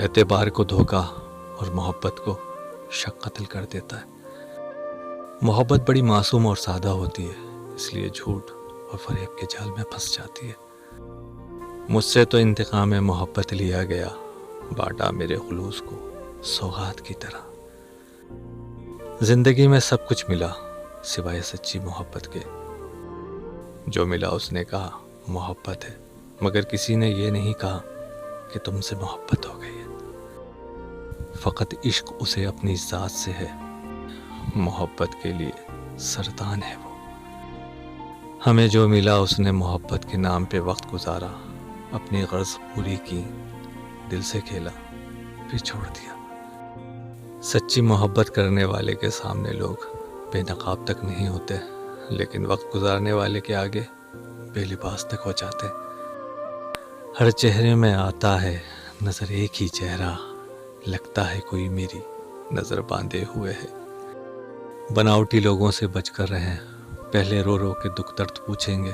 اعتبار کو دھوکا اور محبت کو شک قتل کر دیتا ہے۔ محبت بڑی معصوم اور سادہ ہوتی ہے، اس لیے جھوٹ اور فریب کے جال میں پھنس جاتی ہے۔ مجھ سے تو انتقام محبت لیا گیا، بانٹا میرے خلوص کو سوغات کی طرح۔ زندگی میں سب کچھ ملا سوائے سچی محبت کے، جو ملا اس نے کہا محبت ہے، مگر کسی نے یہ نہیں کہا کہ تم سے محبت ہو گئی ہے۔ فقط عشق اسے اپنی ذات سے ہے، محبت کے لیے سرطان ہے وہ۔ ہمیں جو ملا اس نے محبت کے نام پہ وقت گزارا، اپنی غرض پوری کی، دل سے کھیلا پھر چھوڑ دیا۔ سچی محبت کرنے والے کے سامنے لوگ بے نقاب تک نہیں ہوتے، لیکن وقت گزارنے والے کے آگے بے لباس تک ہو جاتے۔ ہر چہرے میں آتا ہے نظر ایک ہی چہرہ، لگتا ہے کوئی میری نظر باندھے ہوئے ہے۔ بناوٹی لوگوں سے بچ کر رہیں، پہلے رو رو کے دکھ درد پوچھیں گے،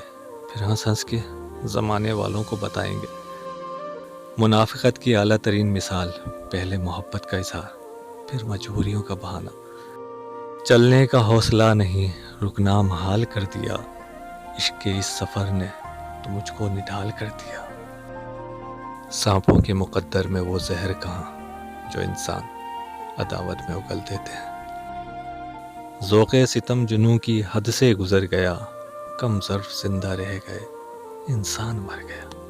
پھر ہنس ہنس کے زمانے والوں کو بتائیں گے۔ منافقت کی اعلیٰ ترین مثال، پہلے محبت کا اظہار، پھر مجبوریوں کا بہانہ۔ چلنے کا حوصلہ نہیں، رکنا محال کر دیا، عشق کے اس سفر نے تو مجھ کو نڈھال کر دیا۔ سانپوں کے مقدر میں وہ زہر کہاں جو انسان عداوت میں اگل دیتے ہیں۔ ذوق ستم جنوں کی حد سے گزر گیا، کم ظرف زندہ رہ گئے، انسان مر گیا۔